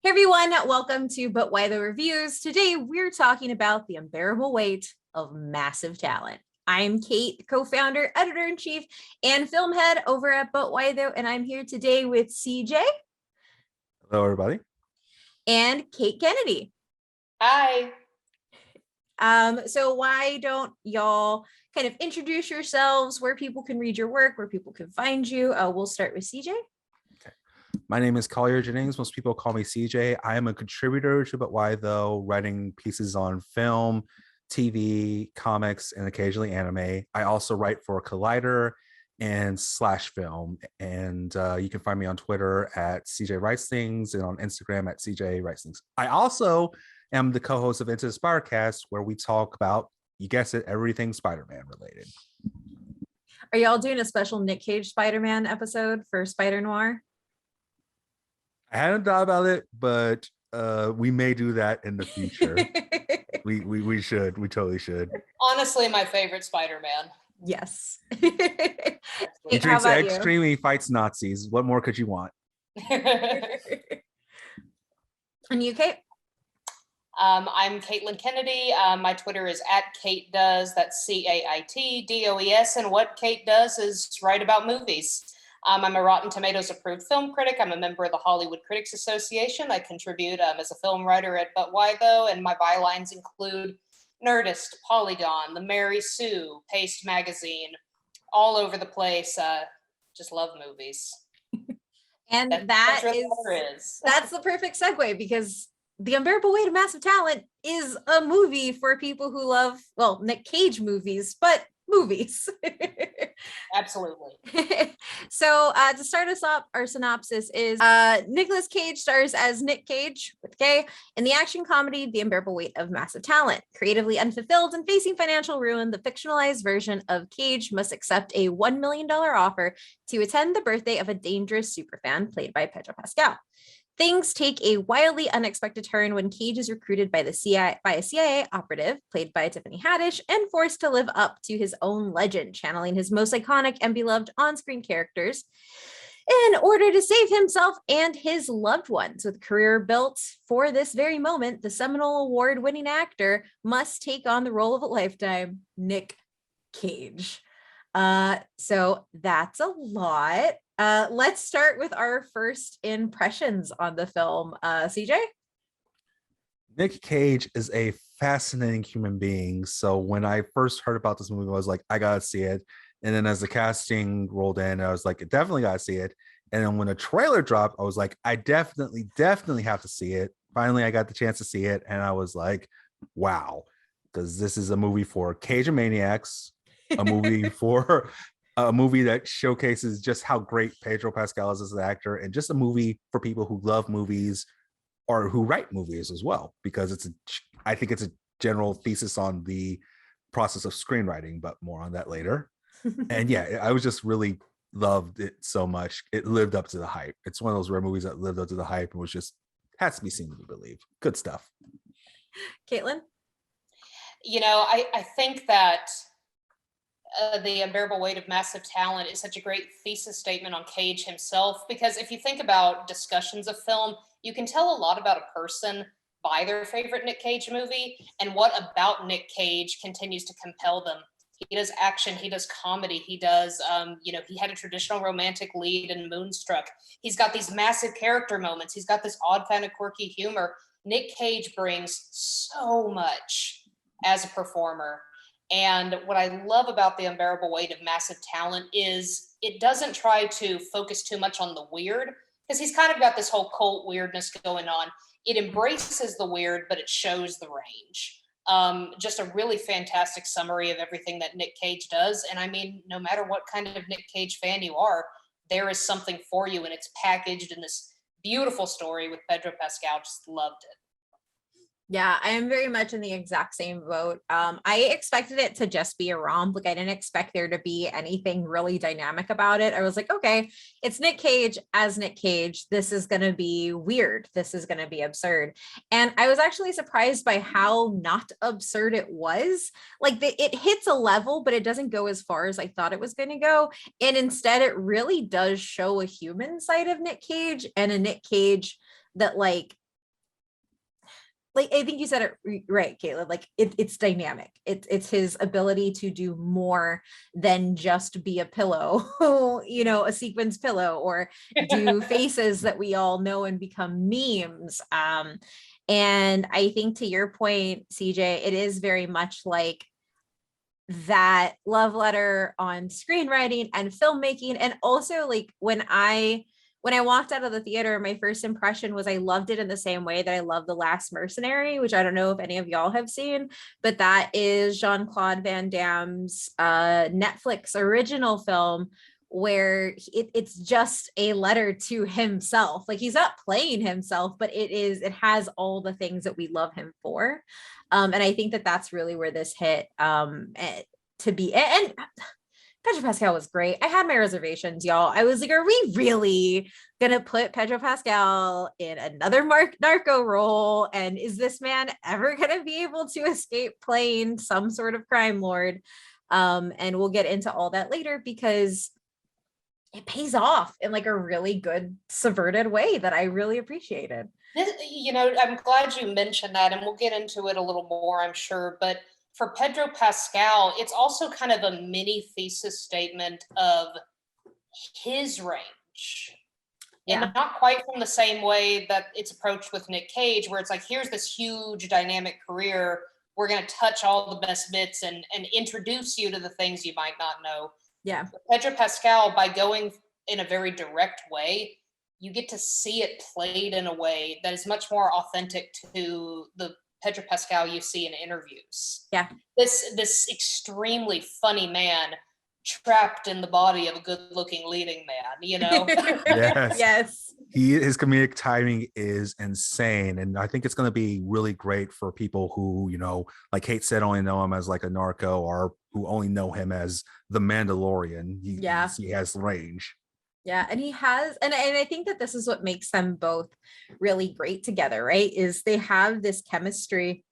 Hey everyone, welcome to But Why the Reviews. Today we're talking about the unbearable weight of massive talent. I'm Kate, co-founder, editor-in-chief, and film head over at But Why Though, and I'm here today with CJ. Hello, everybody. And Kate Kennedy. Hi. So why don't y'all kind of introduce yourselves, where people can read your work, where people can find you. We'll start with CJ. My name is Collier Jennings. Most people call me CJ. I am a contributor to But Why Though, writing pieces on film, TV, comics, and occasionally anime. I also write for Collider and Slash Film. And you can find me on Twitter at CJ Writes Things and on Instagram at CJ Writes Things. I also am the co-host of Into the Spider-Cast, where we talk about, you guessed it, everything Spider-Man related. Are y'all doing a special Nic Cage Spider-Man episode for Spider Noir? I hadn't thought about it, but we may do that in the future. we should. We totally should. Honestly, my favorite Spider-Man. Yes. He drinks extreme, he fights Nazis. What more could you want? And you, Kate? I'm Caitlin Kennedy. My Twitter is @KateDoes. That's CaitDoes. And what Kate does is write about movies. I'm a Rotten Tomatoes approved film critic. I'm a member of the Hollywood Critics Association. I contribute as a film writer at But Why Though, and my bylines include Nerdist, Polygon, The Mary Sue, Paste Magazine, all over the place. Just love movies. And that's the perfect segue, because The Unbearable Weight of Massive Talent is a movie for people who love, well, Nic Cage movies, but movies. Absolutely. So to start us up, our synopsis is Nicolas Cage stars as Nic Cage with K in the action comedy The Unbearable Weight of Massive Talent. Creatively unfulfilled and facing financial ruin, the fictionalized version of Cage must accept a $1 million offer to attend the birthday of a dangerous superfan played by Pedro Pascal. Things take a wildly unexpected turn when Cage is recruited by a CIA operative, played by Tiffany Haddish, and forced to live up to his own legend, channeling his most iconic and beloved on-screen characters in order to save himself and his loved ones. With a career built for this very moment, the seminal award-winning actor must take on the role of a lifetime, Nic Cage. So that's a lot. Let's start with our first impressions on the film. CJ? Nic Cage is a fascinating human being. So when I first heard about this movie, I was like, I gotta see it. And then as the casting rolled in, I was like, I definitely gotta see it. And then when the trailer dropped, I was like, I definitely have to see it. Finally, I got the chance to see it. And I was like, wow, because this is a movie for Cage Maniacs, a movie for a movie that showcases just how great Pedro Pascal is as an actor, and just a movie for people who love movies or who write movies as well, because I think it's a general thesis on the process of screenwriting, but more on that later. And yeah, I was just really loved it so much. It lived up to the hype. It's one of those rare movies that lived up to the hype and was just, has to be seen to be believed. Good stuff. Caitlin? You know, I think that The Unbearable Weight of Massive Talent is such a great thesis statement on Cage himself, because if you think about discussions of film, you can tell a lot about a person by their favorite Nic Cage movie, and what about Nic Cage continues to compel them. He does action, he does comedy, he does, he had a traditional romantic lead in Moonstruck. He's got these massive character moments. He's got this odd kind of quirky humor. Nic Cage brings so much as a performer. And what I love about The Unbearable Weight of Massive Talent is it doesn't try to focus too much on the weird, because he's kind of got this whole cult weirdness going on. It embraces the weird, but it shows the range. Just a really fantastic summary of everything that Nic Cage does. And I mean, no matter what kind of Nic Cage fan you are, there is something for you, and it's packaged in this beautiful story with Pedro Pascal. Just loved it. Yeah, I am very much in the exact same boat. I expected it to just be a romp. Like, I didn't expect there to be anything really dynamic about it. I was like, okay, it's Nic Cage as Nic Cage. This is going to be weird. This is going to be absurd. And I was actually surprised by how not absurd it was. Like, it hits a level, but it doesn't go as far as I thought it was going to go. And instead, it really does show a human side of Nic Cage, and a Nic Cage that, like, like I think you said it right, Caitlin. Like it's dynamic. It's his ability to do more than just be a pillow, you know, a sequence pillow, or do faces that we all know and become memes. And I think to your point, CJ, it is very much like that love letter on screenwriting and filmmaking. And also, like when I walked out of the theater, my first impression was I loved it in the same way that I love The Last Mercenary, which I don't know if any of y'all have seen, but that is Jean-Claude Van Damme's Netflix original film, where it's just a letter to himself. Like he's not playing himself, but it has all the things that we love him for. And I think that that's really where this hit to be. And Pedro Pascal was great. I had my reservations, y'all. I was like, are we really gonna put Pedro Pascal in another narco role? And is this man ever gonna be able to escape playing some sort of crime lord? And we'll get into all that later, because it pays off in like a really good subverted way that I really appreciated. You know, I'm glad you mentioned that, and we'll get into it a little more, I'm sure. But for Pedro Pascal, it's also kind of a mini thesis statement of his range. Yeah. And not quite from the same way that it's approached with Nic Cage, where it's like, here's this huge dynamic career. We're going to touch all the best bits and introduce you to the things you might not know. Yeah. But Pedro Pascal, by going in a very direct way, you get to see it played in a way that is much more authentic to the Pedro Pascal you see in interviews. Yeah. This extremely funny man trapped in the body of a good-looking leading man, you know? Yes. Yes. His comedic timing is insane, and I think it's going to be really great for people who, you know, like Kate said, only know him as like a narco, or who only know him as the Mandalorian. He has range. Yeah, and he has, and I think that this is what makes them both really great together, right? Is they have this chemistry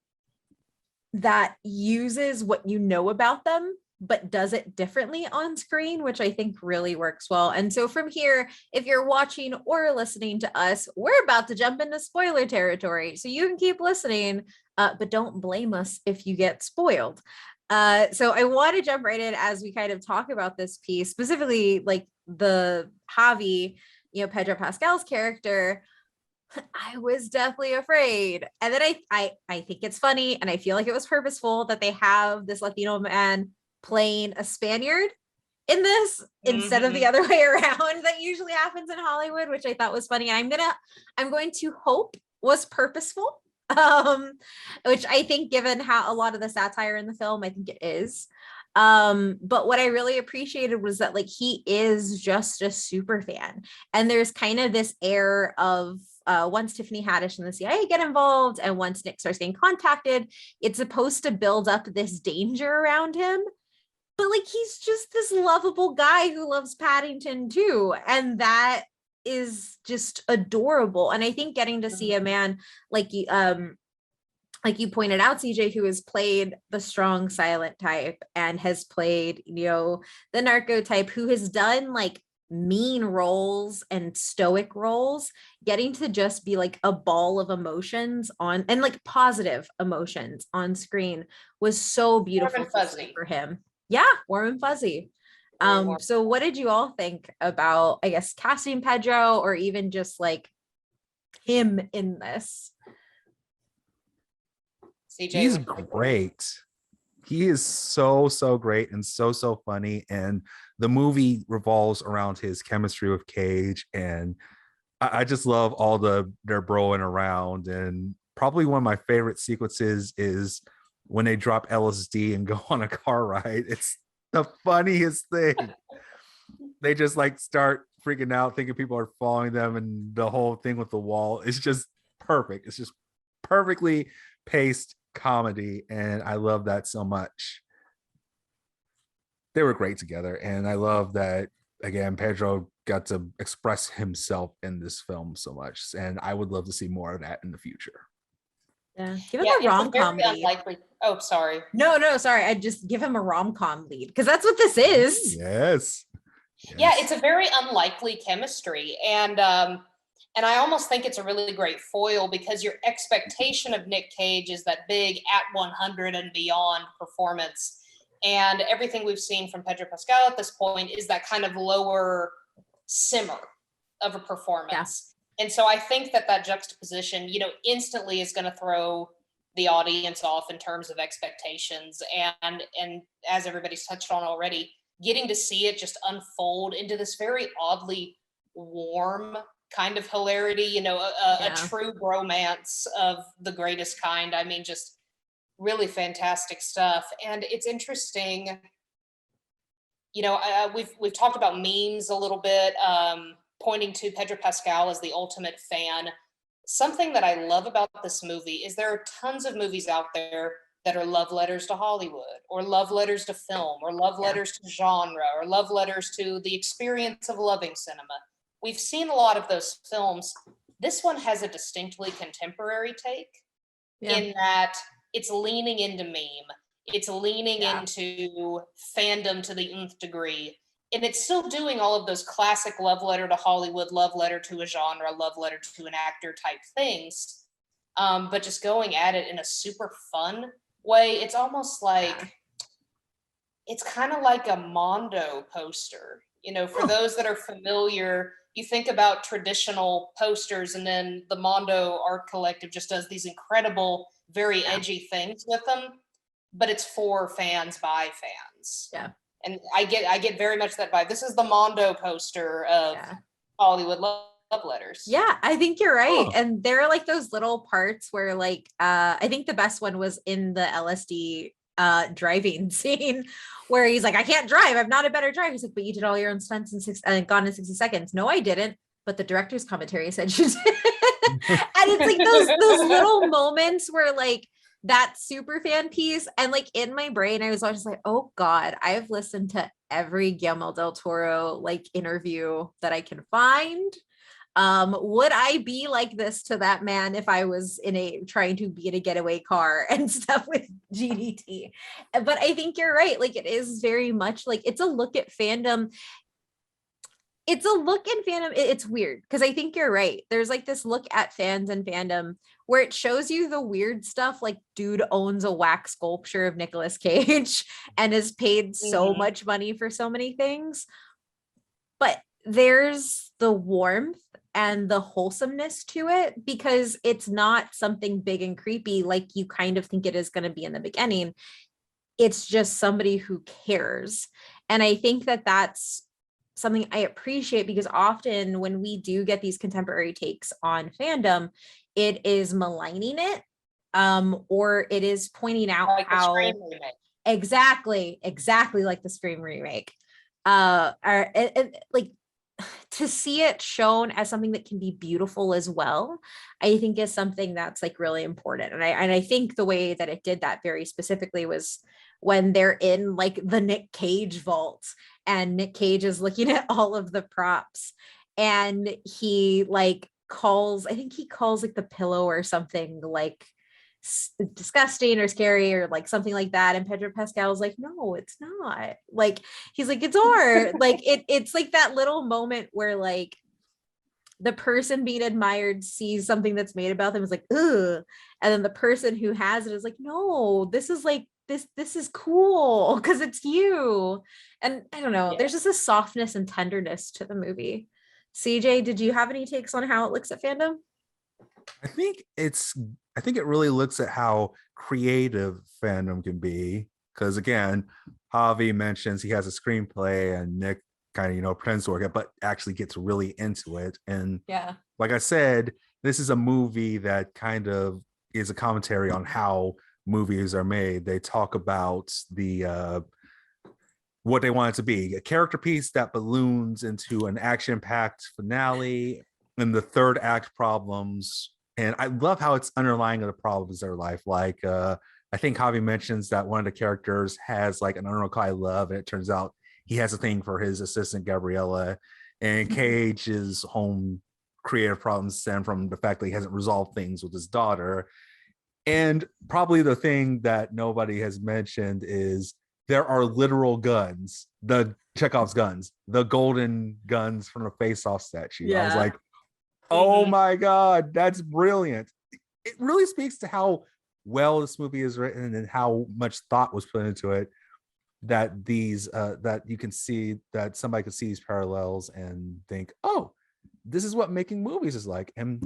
that uses what you know about them, but does it differently on screen, which I think really works well. And so from here, if you're watching or listening to us, we're about to jump into spoiler territory. So you can keep listening, but don't blame us if you get spoiled. So I want to jump right in as we kind of talk about this piece, specifically like the Javi, you know, Pedro Pascal's character. I was definitely afraid. And then I think it's funny, and I feel like it was purposeful that they have this Latino man playing a Spaniard in this instead of the other way around that usually happens in Hollywood, which I thought was funny. And I'm going to hope was purposeful. Which I think, given how a lot of the satire in the film, I think it is. But what I really appreciated was that like he is just a super fan, and there's kind of this air of once Tiffany Haddish and the CIA get involved, and once Nick starts getting contacted, it's supposed to build up this danger around him. But like he's just this lovable guy who loves Paddington too, and that is just adorable. And I think getting to see a man like you pointed out, CJ, who has played the strong silent type and has played, you know, the narco type, who has done like mean roles and stoic roles, getting to just be like a ball of emotions on, and like positive emotions on screen, was so beautiful to see for him. Yeah, warm and fuzzy. So what did you all think about, I guess, casting Pedro, or even just like him in this? CJ, he's great. He is so great and so funny, and the movie revolves around his chemistry with Cage, and I just love all their broing around. And probably one of my favorite sequences is when they drop LSD and go on a car ride. It's the funniest thing. They just like start freaking out, thinking people are following them, and the whole thing with the wall is just perfect. It's just perfectly paced comedy, and I love that so much. They were great together, and I love that, again, Pedro got to express himself in this film so much, and I would love to see more of that in the future. Yeah, give him a rom-com lead. Unlikely. Oh, sorry. No, sorry. I just give him a rom-com lead, because that's what this is. Yes. Yeah, it's a very unlikely chemistry. And And I almost think it's a really great foil because your expectation of Nic Cage is that big at 100 and beyond performance. And everything we've seen from Pedro Pascal at this point is that kind of lower simmer of a performance. Yeah. And so I think that juxtaposition, instantly is going to throw the audience off in terms of expectations. And as everybody's touched on already, getting to see it just unfold into this very oddly warm kind of hilarity, a true bromance of the greatest kind. I mean, just really fantastic stuff. And it's interesting, we've talked about memes a little bit, pointing to Pedro Pascal as the ultimate fan. Something that I love about this movie is there are tons of movies out there that are love letters to Hollywood, or love letters to film, or love letters to genre, or love letters to the experience of loving cinema. We've seen a lot of those films. This one has a distinctly contemporary take in that it's leaning into meme. It's leaning into fandom to the nth degree. And it's still doing all of those classic love letter to Hollywood, love letter to a genre, love letter to an actor type things. But just going at it in a super fun way. It's almost like, it's kind of like a Mondo poster. For those that are familiar, you think about traditional posters, and then the Mondo Art Collective just does these incredible, very edgy things with them, but it's for fans by fans. Yeah. And I get very much that vibe. This is the Mondo poster of Hollywood love letters. Yeah, I think you're right. And there are like those little parts where like, I think the best one was in the LSD driving scene where he's like, I can't drive. I'm not a better driver. He's like, but you did all your own stunts in Gone in 60 Seconds. No, I didn't. But the director's commentary said you did. And it's like those little moments where like that super fan piece, and like in my brain, I was just like, oh God, I've listened to every Guillermo del Toro like interview that I can find. Would I be like this to that man if I was trying to be in a getaway car and stuff with GDT? But I think you're right. Like it is very much like it's a look at fandom. It's a look in fandom. It's weird because I think you're right. There's like this look at fans and fandom where it shows you the weird stuff. Like dude owns a wax sculpture of Nicolas Cage and is paid so much money for so many things. But there's the warmth and the wholesomeness to it because it's not something big and creepy like you kind of think it is going to be in the beginning. It's just somebody who cares. And I think that that's something I appreciate because often when we do get these contemporary takes on fandom, it is maligning it, or it is pointing out like how exactly like the Scream remake, like to see it shown as something that can be beautiful as well, I think is something that's like really important. And I think the way that it did that very specifically was when they're in like the Nic Cage vault and Nic Cage is looking at all of the props and he like calls like the pillow or something like disgusting or scary or like something like that, and Pedro Pascal's like, no, it's not. Like he's like, it's art. Like it's like that little moment where like the person being admired sees something that's made about them is like, ugh, and then the person who has it is like, no, this is like this is cool because it's you. And I don't know, there's just a softness and tenderness to the movie. CJ, did you have any takes on how it looks at fandom? I think it really looks at how creative fandom can be. Because again, Javi mentions he has a screenplay and Nick kind of, pretends to work it, but actually gets really into it. And like I said, this is a movie that kind of is a commentary on how movies are made. They talk about the what they want it to be, a character piece that balloons into an action-packed finale, and the third act problems. And I love how it's underlying of the problems of their life. Like I think Javi mentions that one of the characters has like an unrequited love, and it turns out he has a thing for his assistant Gabriella. And Cage's home creative problems stem from the fact that he hasn't resolved things with his daughter. And probably the thing that nobody has mentioned is there are literal guns, the Chekhov's guns, the golden guns from the Face Off statue. I was like, Oh my God, that's brilliant. It really speaks to how well this movie is written and how much thought was put into it, that these that you can see that somebody could see these parallels and think, oh, this is what making movies is like. And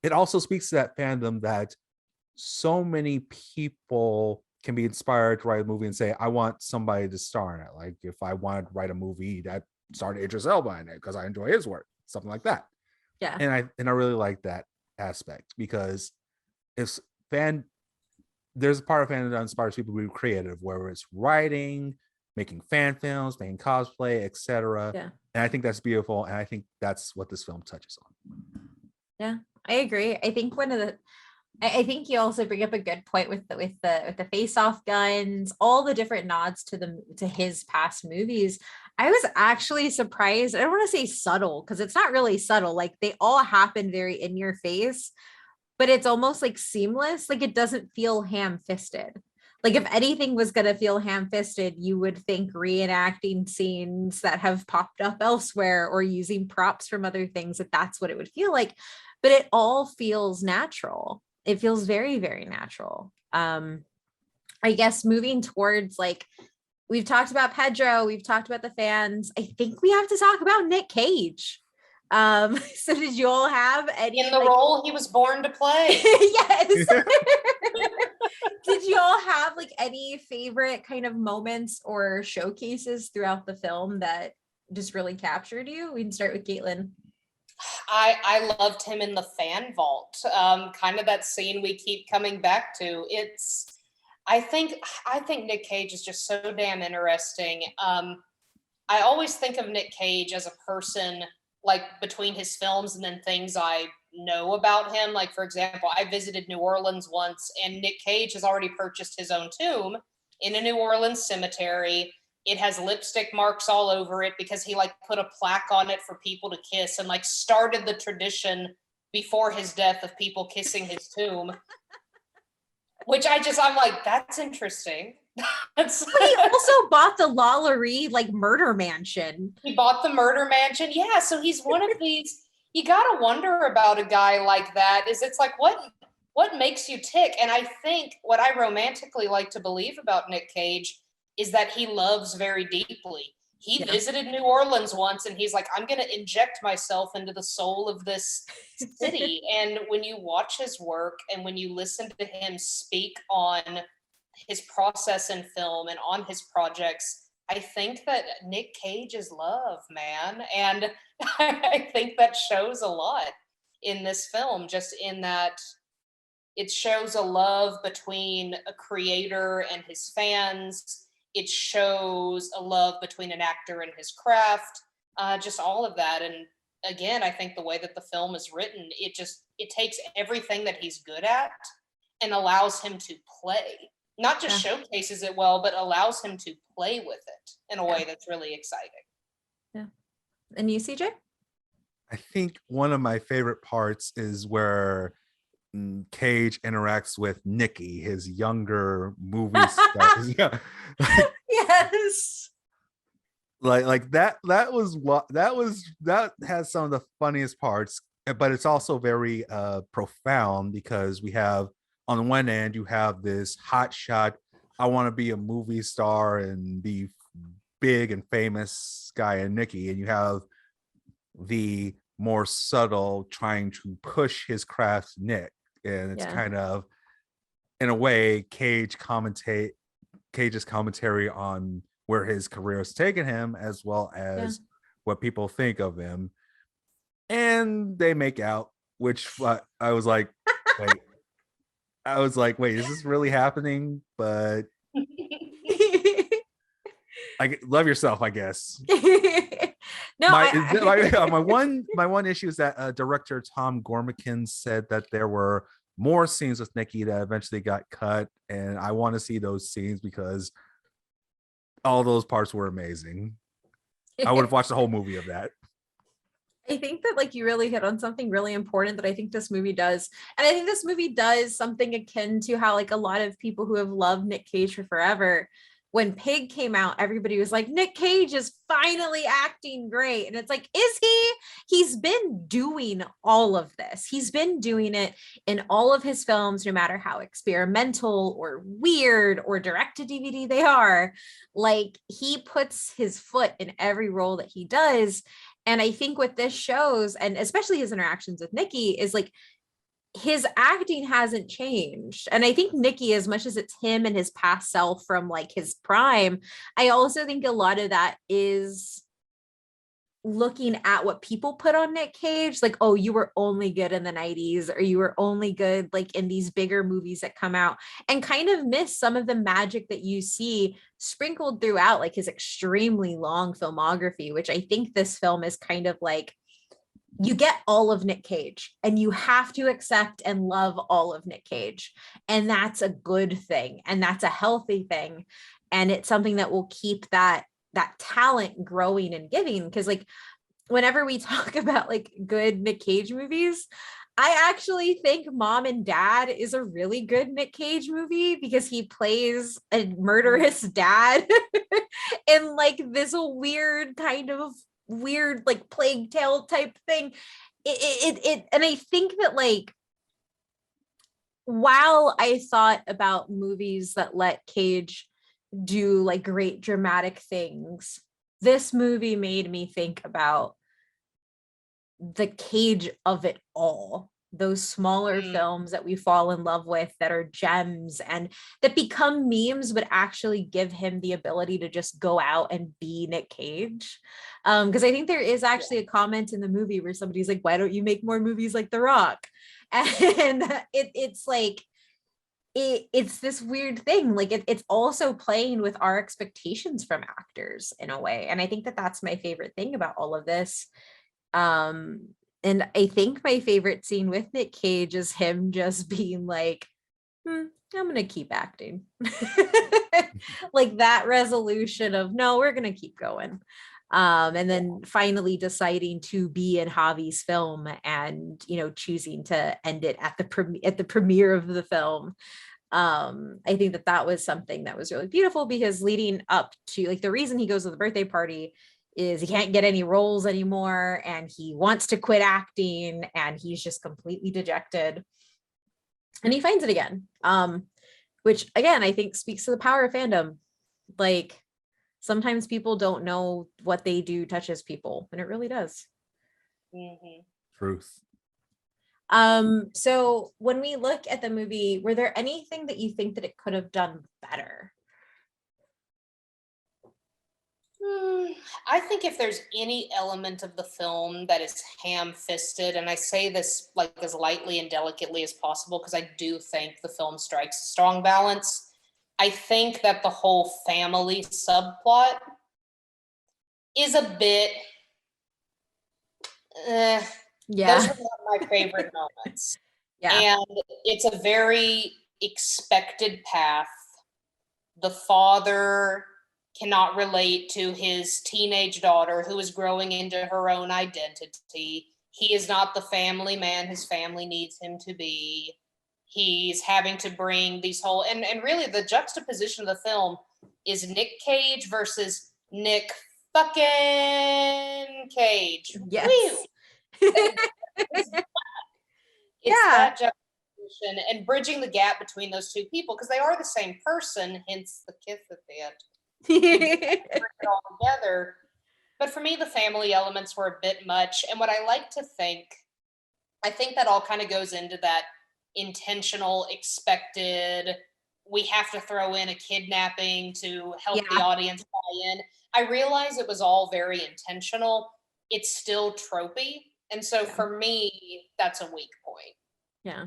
it also speaks to that fandom that so many people can be inspired to write a movie and say, I want somebody to star in it. Like if I wanted to write a movie that starred Idris Elba in it because I enjoy his work, something like that. Yeah. And I really like that aspect, because if there's a part of fandom that inspires people to be creative, whether it's writing, making fan films, making cosplay, etc. Yeah. And I think that's beautiful, and I think that's what this film touches on. Yeah, I agree. I think I think you also bring up a good point with the face-off guns, all the different nods to his past movies. I was actually surprised. I don't want to say subtle because it's not really subtle. Like they all happen very in your face, but it's almost like seamless. Like it doesn't feel ham-fisted. Like if anything was going to feel ham-fisted, you would think reenacting scenes that have popped up elsewhere or using props from other things, that that's what it would feel like. But it all feels natural. It feels very, very natural. I guess moving towards, like, we've talked about Pedro, we've talked about the fans. I think we have to talk about Nic Cage. So did you all have any in the role he was born to play? Yes. Did you all have like any favorite kind of moments or showcases throughout the film that just really captured you? We can start with Caitlin. I loved him in the fan vault. Kind of that scene we keep coming back to. I think Nic Cage is just so damn interesting. I always think of Nic Cage as a person, like between his films and then things I know about him. Like, for example, I visited New Orleans once, and Nic Cage has already purchased his own tomb in a New Orleans cemetery. It has lipstick marks all over it because he like put a plaque on it for people to kiss, and like started the tradition before his death of people kissing his tomb. Which I'm like, that's interesting. But he also bought the Lalaurie like murder mansion. He bought the murder mansion. Yeah, so he's one of these. You gotta wonder about a guy like that. It's like, what makes you tick? And I think what I romantically like to believe about Nic Cage is that he loves very deeply. He visited New Orleans once, and he's like, I'm going to inject myself into the soul of this city. And when you watch his work and when you listen to him speak on his process in film and on his projects, I think that Nic Cage is love, man. And I think that shows a lot in this film, just in that it shows a love between a creator and his fans. It shows a love between an actor and his craft, just all of that. And again, I think the way that the film is written, it takes everything that he's good at and allows him to play. Not just showcases it well, but allows him to play with it in a way that's really exciting. Yeah. And you, CJ? I think one of my favorite parts is where Cage interacts with Nikki, his younger movie star. Yeah. Yes. Like that has some of the funniest parts, but it's also very profound, because we have, on the one end, you have this hot shot, I want to be a movie star and be big and famous guy in Nikki, and you have the more subtle trying to push his craft Nick. And it's kind of, in a way, Cage's commentary on where his career has taken him, as well as what people think of him. And they make out, which I was like, wait, is this really happening? But I love yourself, I guess. No, my one issue is that director Tom Gormican said that there were more scenes with Nikki that eventually got cut, and I want to see those scenes because all those parts were amazing. I would have watched the whole movie of that. I think that like you really hit on something really important that I think this movie does. And I think this movie does something akin to how like a lot of people who have loved Nic Cage for forever, when Pig came out, everybody was like, Nic Cage is finally acting great. And it's like, is he? He's been doing all of this. He's been doing it in all of his films, no matter how experimental or weird or direct to DVD they are. Like, he puts his foot in every role that he does. And I think what this shows, and especially his interactions with Nikki, is like, his acting hasn't changed. And I think Nikki, as much as it's him and his past self from like his prime, I also think a lot of that is looking at what people put on Nic Cage, like, oh, you were only good in the 90s, or you were only good like in these bigger movies that come out, and kind of miss some of the magic that you see sprinkled throughout like his extremely long filmography, which I think this film is kind of like, you get all of Nic Cage and you have to accept and love all of Nic Cage. And that's a good thing. And that's a healthy thing. And it's something that will keep that talent growing and giving. Because like, whenever we talk about like good Nic Cage movies, I actually think Mom and Dad is a really good Nic Cage movie, because he plays a murderous dad in like this weird kind of weird like Plague Tale type thing. And I think that like, while I thought about movies that let Cage do like great dramatic things, this movie made me think about the Cage of it all, those smaller films that we fall in love with that are gems and that become memes, but actually give him the ability to just go out and be Nic Cage. Because I think there is actually a comment in the movie where somebody's like, why don't you make more movies like The Rock? And it's like, it's this weird thing. Like it's also playing with our expectations from actors in a way. And I think that that's my favorite thing about all of this. And I think my favorite scene with Nic Cage is him just being like, I'm going to keep acting. Like that resolution of, no, we're going to keep going. And then finally deciding to be in Javi's film and, you know, choosing to end it at the premiere of the film. I think that was something that was really beautiful, because leading up to like the reason he goes to the birthday party is he can't get any roles anymore and he wants to quit acting and he's just completely dejected, and he finds it again, which again I think speaks to the power of fandom. Like sometimes people don't know what they do touches people, and it really does. Truth. So when we look at the movie, were there anything that you think that it could have done better? I think if there's any element of the film that is ham-fisted, and I say this like as lightly and delicately as possible because I do think the film strikes a strong balance, I think that the whole family subplot is a bit, those are not my favorite moments. And it's a very expected path. The father cannot relate to his teenage daughter who is growing into her own identity. He is not the family man his family needs him to be. He's having to bring these whole, and really the juxtaposition of the film is Nic Cage versus Nick fucking Cage. Yes. It's that juxtaposition and bridging the gap between those two people, because they are the same person, hence the kiss at the end. Bring it all together. But for me, the family elements were a bit much. And what I like to think, I think that all kind of goes into that intentional, expected, we have to throw in a kidnapping to help the audience buy in. I realize it was all very intentional. It's still tropey. And so for me, that's a weak point. Yeah.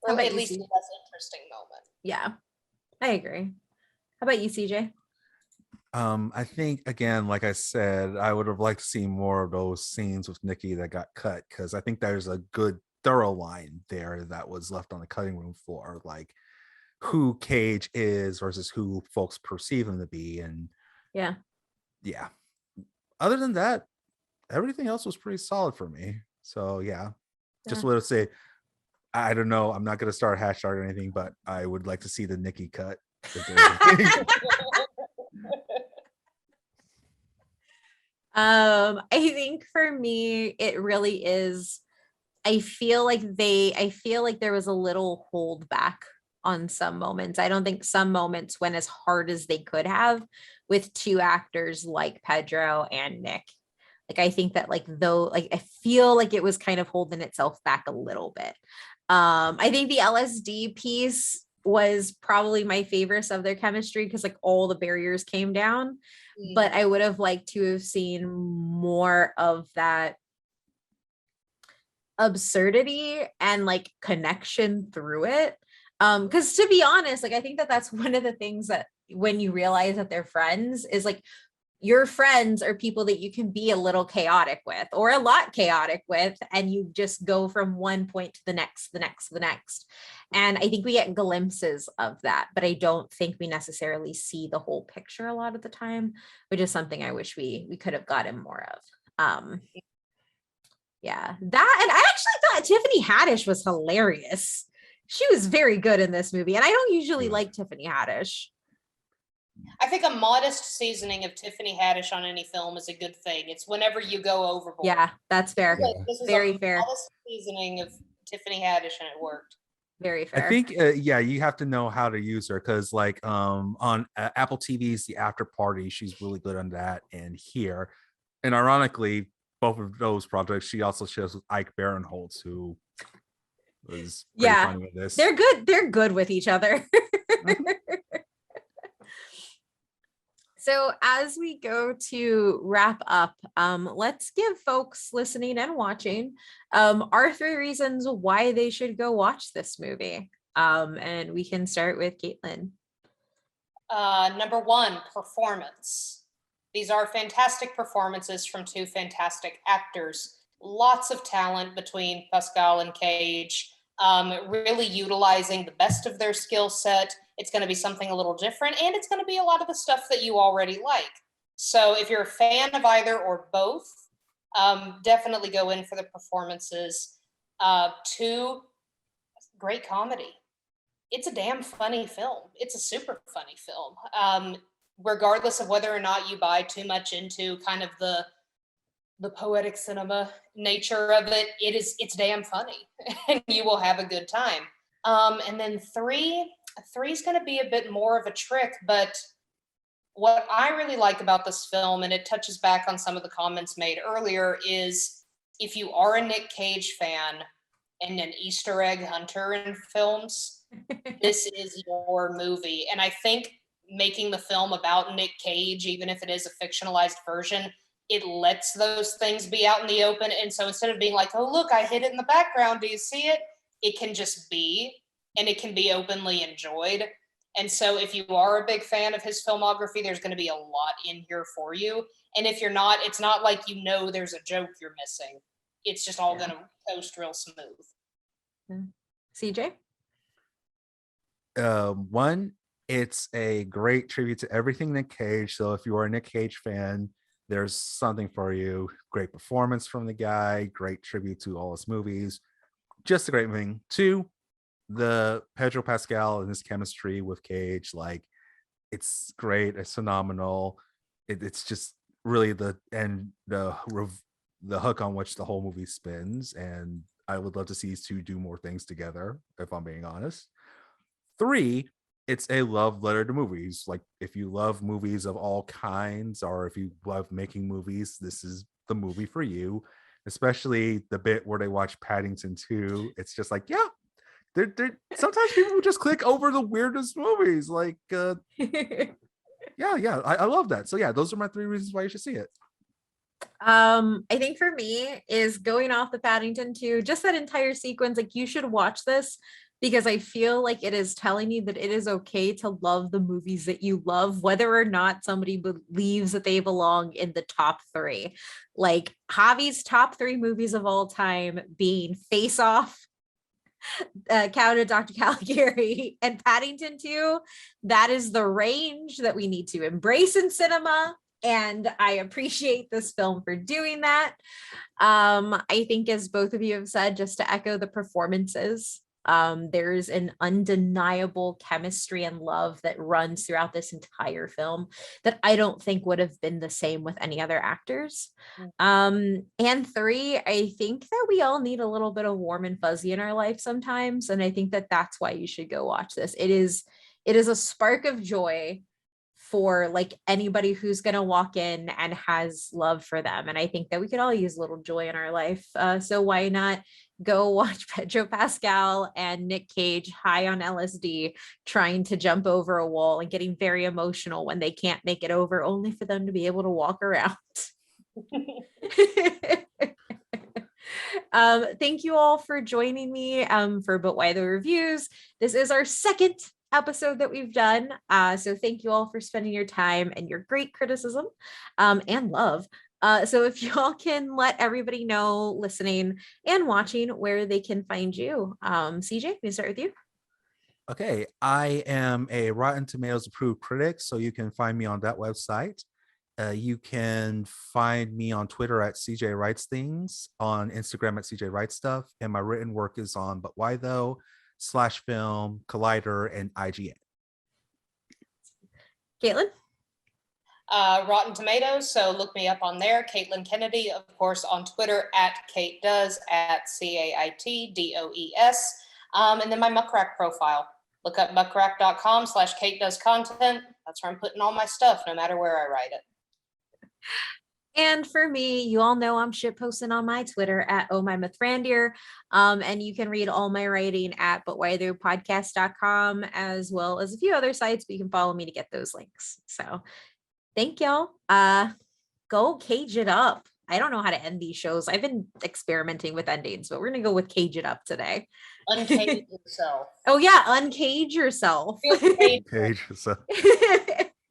Or at least a less interesting moment. Yeah, I agree. How about you, CJ? I think, again, like I said, I would have liked to see more of those scenes with Nikki that got cut, because I think there's a good thorough line there that was left on the cutting room floor, like who Cage is versus who folks perceive him to be. And yeah. Other than that, everything else was pretty solid for me. So just want to say, I don't know, I'm not going to start a hashtag or anything, but I would like to see the Nikki cut. I think for me, it really is. I feel like there was a little hold back on some moments. I don't think some moments went as hard as they could have with two actors like Pedro and Nick. Like I think that I feel like it was kind of holding itself back a little bit. I think the LSD piece was probably my favorite of their chemistry because like all the barriers came down, but I would have liked to have seen more of that absurdity and like connection through it. Because to be honest, like I think that that's one of the things that when you realize that they're friends is like your friends are people that you can be a little chaotic with or a lot chaotic with, and you just go from one point to the next, the next, the next. And I think we get glimpses of that, but I don't think we necessarily see the whole picture a lot of the time, which is something I wish we could have gotten more of. Yeah, that, and I actually thought Tiffany Haddish was hilarious. She was very good in this movie, and I don't usually like Tiffany Haddish. I think a modest seasoning of Tiffany Haddish on any film is a good thing. It's whenever you go overboard. Yeah, that's fair. This was Very a fair. modest seasoning of Tiffany Haddish, and it worked. Very fair. I think yeah, you have to know how to use her because like on Apple TV's The After Party, she's really good on that, and here, and ironically, both of those projects, she also shares with Ike Barinholtz, who was pretty funny with this. They're good. They're good with each other. So as we go to wrap up, let's give folks listening and watching our 3 reasons why they should go watch this movie. And we can start with Caitlin. Number 1, performance. These are fantastic performances from 2 fantastic actors. Lots of talent between Pascal and Cage, really utilizing the best of their skill set. It's going to be something a little different, and it's going to be a lot of the stuff that you already like. So if you're a fan of either or both, definitely go in for the performances. 2, great comedy. It's a damn funny film. It's a super funny film. Regardless of whether or not you buy too much into kind of the poetic cinema nature of it, it's damn funny, and you will have a good time. And then 3 is going to be a bit more of a trick, but what I really like about this film, and it touches back on some of the comments made earlier, is if you are a Nic Cage fan and an Easter egg hunter in films, this is your movie. And I think making the film about Nic Cage, even if it is a fictionalized version, it lets those things be out in the open. And so instead of being like, oh, look, I hid it in the background, do you see it? It can just be, and it can be openly enjoyed. And so if you are a big fan of his filmography, there's going to be a lot in here for you. And if you're not, it's not like there's a joke you're missing. It's just all going to toast real smooth. CJ? 1, it's a great tribute to everything Nic Cage. So if you are a Nic Cage fan, there's something for you. Great performance from the guy, great tribute to all his movies. Just a great thing. 2, the Pedro Pascal and his chemistry with Cage, like it's great, it's phenomenal. It's just really the hook on which the whole movie spins, and I would love to see these 2 do more things together, if I'm being honest. 3, it's a love letter to movies. Like if you love movies of all kinds, or if you love making movies, this is the movie for you. Especially the bit where they watch Paddington 2. It's just like, yeah, they're sometimes people just click over the weirdest movies. Like I love that. So yeah, those are my 3 reasons why you should see it. I think for me is going off the Paddington 2, just that entire sequence, like you should watch this because I feel like it is telling you that it is okay to love the movies that you love, whether or not somebody believes that they belong in the top 3. Like Javi's top 3 movies of all time being Face Off, Count of Dr. Caligari, and Paddington 2. That is the range that we need to embrace in cinema. And I appreciate this film for doing that. I think, as both of you have said, just to echo the performances, There's an undeniable chemistry and love that runs throughout this entire film that I don't think would have been the same with any other actors. And three, I think that we all need a little bit of warm and fuzzy in our life sometimes, and I think that that's why you should go watch this. It is a spark of joy for like anybody who's going to walk in and has love for them, and I think that we could all use a little joy in our life. So why not go watch Pedro Pascal and Nic Cage high on LSD trying to jump over a wall and getting very emotional when they can't make it over, only for them to be able to walk around. Thank you all for joining me for But Why the Reviews. This is our second episode that we've done. So thank you all for spending your time and your great criticism and love. So if y'all can let everybody know listening and watching where they can find you. CJ, can we start with you? Okay, I am a Rotten Tomatoes approved critic, so you can find me on that website. You can find me on Twitter at CJ Writes Things, on Instagram at CJ Writes Stuff, and my written work is on But Why Though, /Film, Collider, and IGN. Caitlin? Rotten Tomatoes, so look me up on there. Caitlin Kennedy, of course, on Twitter at Kate Does, at CAITDOES. And then my Muckrack profile. Look up muckrack.com/Kate Does Content. That's where I'm putting all my stuff, no matter where I write it. And for me, you all know I'm shit posting on my Twitter at ohmymythrandir. And you can read all my writing at butwhythopodcast.com, as well as a few other sites, but you can follow me to get those links. So thank y'all. Go cage it up. I don't know how to end these shows. I've been experimenting with endings, but we're going to go with cage it up today. Uncage yourself. Oh yeah, uncage yourself. Cage yourself.